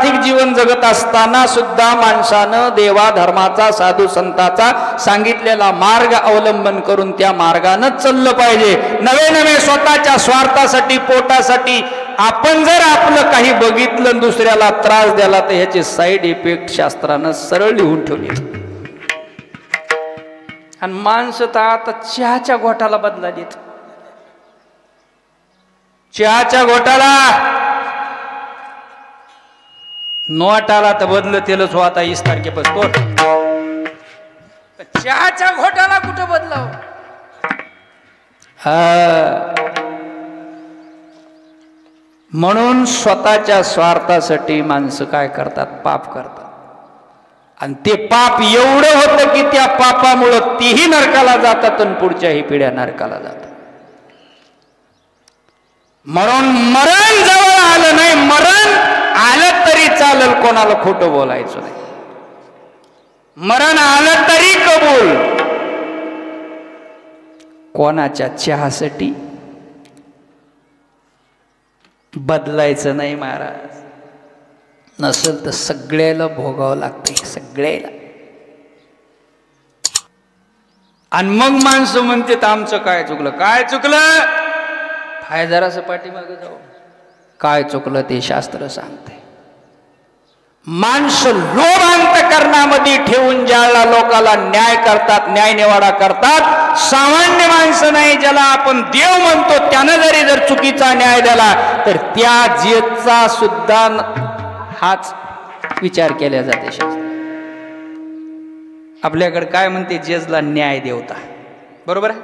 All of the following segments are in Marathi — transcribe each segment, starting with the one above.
पारमार्थिक जीवन जगत असताना सुद्धा माणसानं देवा धर्माचा साधू संताचा सांगितलेला मार्ग अवलंबन करून त्या मार्गानं चाललं पाहिजे. नवे नवे स्वतःच्या स्वार्थासाठी पोटासाठी आपण जर आपलं काही बघितलं दुसऱ्याला त्रास द्याला तर ह्याचे साईड इफेक्ट शास्त्रानं सरळ लिहून ठेवले. आणि माणसं तर आता चहाच्या घोटाला बदला देत. चहाच्या घोटाला नोटाला तर बदल तेलच आता 20 तारखेपासून. चहाच्या घोटाला कुठं बदलाव. म्हणून स्वतःच्या स्वार्थासाठी माणसं काय करतात, पाप करतात. आणि ते पाप एवढं होतं की त्या पापामुळं तीही नरकाला जातात आणि पुढच्याही पिढ्या नरकाला जातात. म्हणून मरण जवळ आलं नाही, मरण आलं तरी चालेल, कोणाला खोटं बोलायचं नाही. मरण आलं तरी कबूल. कोणाच्या चहासाठी बदलायचं नाही महाराज. नसेल तर सगळ्याला भोगावं लागतं, सगळ्याला. आणि मग माणसं म्हणते आमचं काय चुकलं. काय चुकलं हाय जरासं पाठीमागे जाऊ. काय चुकलं ते शास्त्र सांगते. माणसं लोभ अंतकरणामध्ये ठेवून ज्याला लोकाला न्याय करतात, न्याय निवाडा करतात, सामान्य माणसं नाही ज्याला आपण देव म्हणतो त्यानं जर चुकीचा न्याय दिला तर त्या जजचा सुद्धा हाच विचार केला जाते. शास्त्र आपल्याकडे काय म्हणते, जजला न्याय देवता. बरोबर आहे,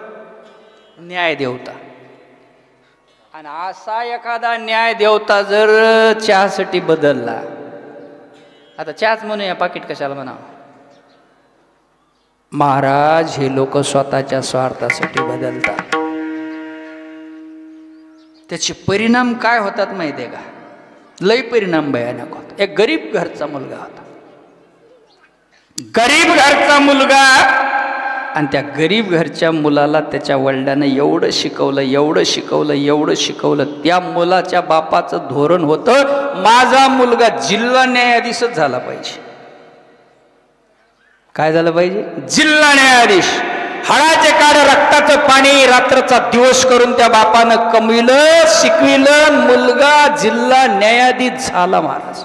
न्याय देवता. आणि असा एखादा न्याय देवता जर चहासाठी बदलला, आता चहाच म्हणूया, पाकिट कशाला म्हणावं. महाराज हे लोक स्वतःच्या स्वार्थासाठी बदलतात. त्याचे परिणाम काय होतात माहिती आहे का. लय परिणाम भयानक होता. एक गरीब घरचा मुलगा होता, गरीब घरचा मुलगा. आणि त्या गरीब घरच्या मुलाला त्याच्या वडिलांना एवढं शिकवलं, एवढं शिकवलं, एवढं शिकवलं. त्या मुलाच्या बापाचं धोरण होतं, माझा मुलगा जिल्हा न्यायाधीशच झाला पाहिजे. काय झालं पाहिजे, जिल्हा न्यायाधीश. हळाचे काढ रक्ताचं पाणी रात्रचा दिवस करून त्या बापानं कमविलं, शिकविलं. मुलगा जिल्हा न्यायाधीश झाला महाराज.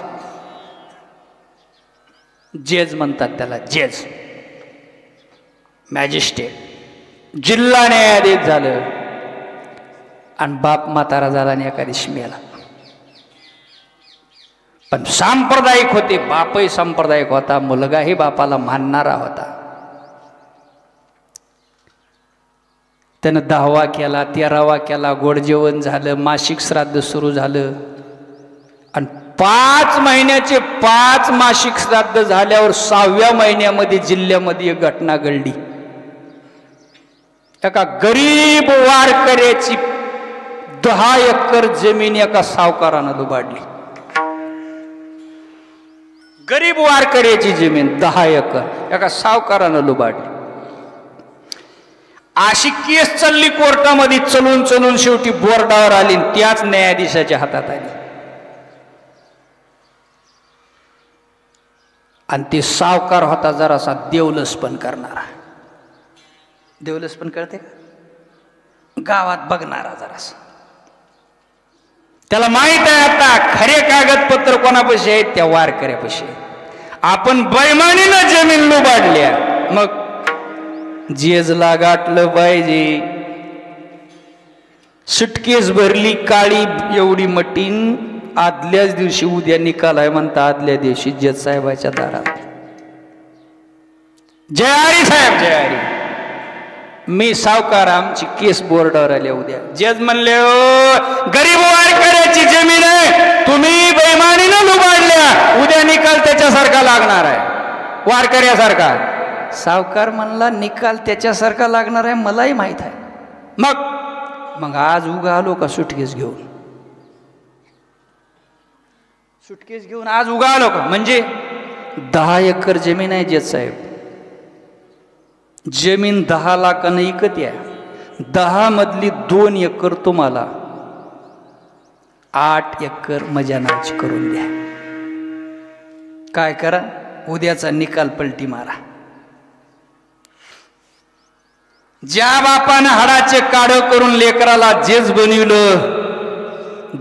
जज म्हणतात त्याला, जज, मॅजिस्ट्रेट. जिल्हा न्यायाधीश झालं. आणि बाप म्हातारा झाला आणि एका दिवशी मेला. पण सांप्रदायिक होते, बापही सांप्रदायिक होता, मुलगाही बापाला मानणारा होता. त्यानं 10वा केला, 13वा केला, गोड जेवण झालं, मासिक श्राद्ध सुरू झालं. आणि 5 महिन्याचे 5 मासिक श्राद्ध झाल्यावर 6व्या महिन्यामध्ये जिल्ह्यामध्ये एक घटना घडली. एका गरीब वारकऱ्याची 10 एकर जमीन एका सावकारानं लुबाडली. गरीब वारकऱ्याची जमीन 10 एकर एका सावकारानं लुबाडली. अशी केस चालली कोर्टामध्ये, चलून चलून शेवटी बोर्डावर आली, त्याच न्यायाधीशाच्या हातात आली. आणि ते सावकार होता जरासा देवलसपण करणारा. देवलसपण कळते का, गावात बघणारा जरासा. त्याला माहित आहे आता खरे कागदपत्र कोणापाशी आहेत, त्या वारकऱ्यापाशी. आपण बैमानीनं जमीन लुबाडल्या, मग जजला गाठलं पाहिजे. सुटकेस भरली काळी एवढी मटीन. आदल्याच दिवशी उद्या निकाल आहे म्हणता, आदल्या दिवशी जज साहेबाच्या दारात, जय हरी साहेब, जय हरी, मी सावकार, आमची केस बोर्डावर आल्या उद्या. जज म्हणले, ओ गरीब वारकऱ्याची जमीन आहे, तुम्ही बेईमानीनं लुबाडल्या, उद्या निकाल त्याच्यासारखा लागणार आहे, वारकऱ्यासारखा. सावकार म्हणला, निकाल त्याच्यासारखा लागणार आहे मलाही माहित आहे. मग आज उगा आलो का सुटकेस घेऊन, सुटकेस घेऊन आज उगा आलो का. म्हणजे 10 एकर जमीन आहे जज साहेब, जमीन 10 लाखानं इकत या. 10 मधली 2 एकर तुम्हाला 8 एकर मजानाची करून द्या. काय करा, उद्याचा निकाल पलटी मारा. ज्या बापानं हाडाचे काढं करून लेकराला जेज बनविलं,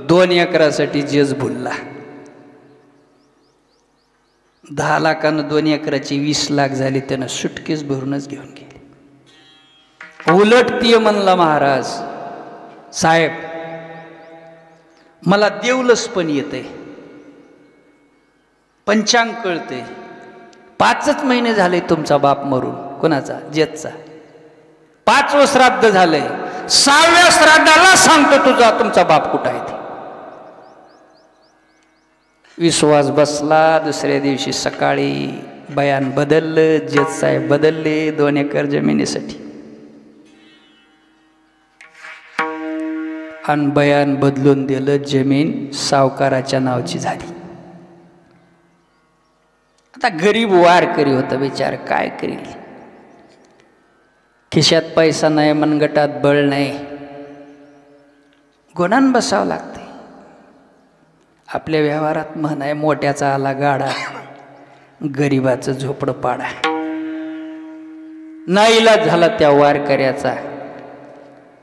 2 एकरासाठी जेज भुलला. 10 लाखानं 2 एकराची 20 लाख झाली, त्यानं सुटकेस भरूनच घेऊन गेले. उलट ते म्हणला महाराज साहेब मला देवलस पण येते, पंचांग कळते, 5च महिने झाले तुमचा बाप मरून. कोणाचा? जेजचा. 5वं श्राद्ध झालंय, 6व्या श्राद्धाला सांगतो तुमचा बाप कुठं आहे ते. विश्वास बसला. दुसऱ्या दिवशी सकाळी बयान बदललं, जेज साहेब बदलले 2 एकर जमिनीसाठी. आणि बयान बदलून दिलं, जमीन सावकाराच्या नावाची झाली. आता गरीब वारकरी होता बिचार, काय करील? खिशात पैसा नाही, मनगटात बळ नाही, गुणान बसावं लागते. आपल्या व्यवहारात म्हण आहे, मोठ्याचा आला गाडा, गरीबाचं झोपडं पाडा. नाईलाज झाला त्या वारकऱ्याचा.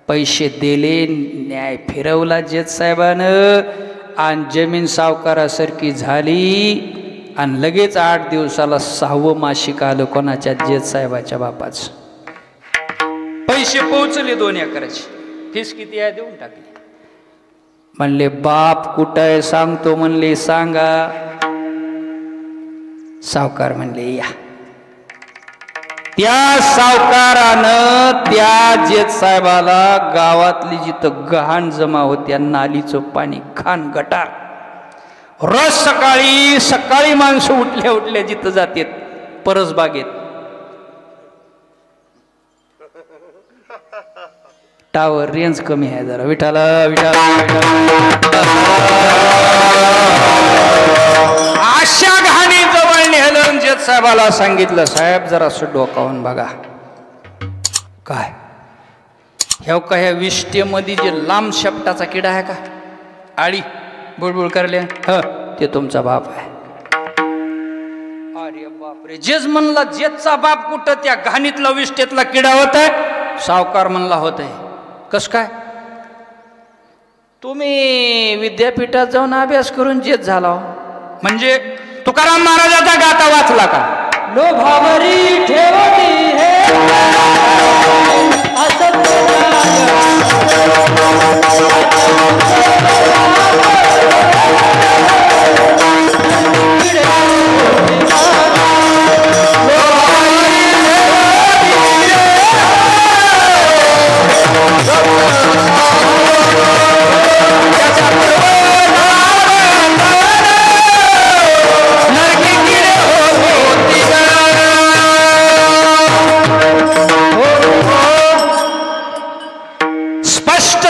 पैसे दिले, न्याय फिरवला जेज साहेबानं, आणि जमीन सावकारासारखी झाली. आणि लगेच 8 दिवसाला 6वं मासिक आलं कोणाच्या? जेज साहेबाच्या बापाचं. पैसे पोहोचले 2 एकराची. फीस किती आहे देऊन टाकली. म्हणले बाप कुठं आहे सांगतो. म्हणले सांगा. सावकार म्हणले या. त्या सावकारानं त्या जेज साहेबाला गावातली जिथं गहाण जमा होत्या, नालीचं पाणी, खान गटार, रोज सकाळी माणसं उठल्या जिथं जातात परसबागेत, टावर रेंज कमी आहे जरा, विठाला अशा घाणी जवळ नेलं. जेज साहेबाला सांगितलं, साहेब जरा डोकावून बघा. काय ह्या विष्टेमध्ये जे लांब शेपटाचा किडा आहे का, आळी बुळबुळ करले, ते तुमचा बाप आहे. अरे बापरे. जेज म्हणला जेजचा बाप कुठं? त्या घाणीतला विष्टेतला किडा होत आहे. सावकार म्हणला होत आहे. कस काय? तुम्ही विद्यापीठात जाऊन अभ्यास करून जेज झाला. म्हणजे तुकाराम महाराजाचा गाथा वाचला का? लोभावरी ठेवती हे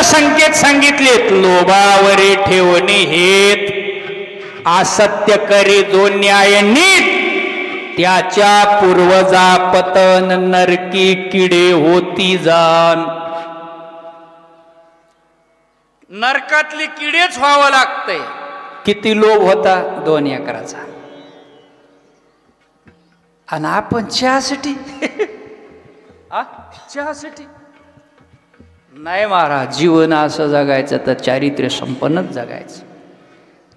संकेत सांगितलेत. लोभावरी ठेवणे हेत असत्य करी जो न्याय नीत, त्याच्या पूर्वजा पतन नरकी किडे होती जाण. नरकातली किडेच व्हावं लागतंय. किती लोभ होता? 2 एकराचा. आणि आपण चहासाठी चहासाठी नाही महाराज. जीवन असं जगायचं तर चारित्र्य संपन्नच जगायचं.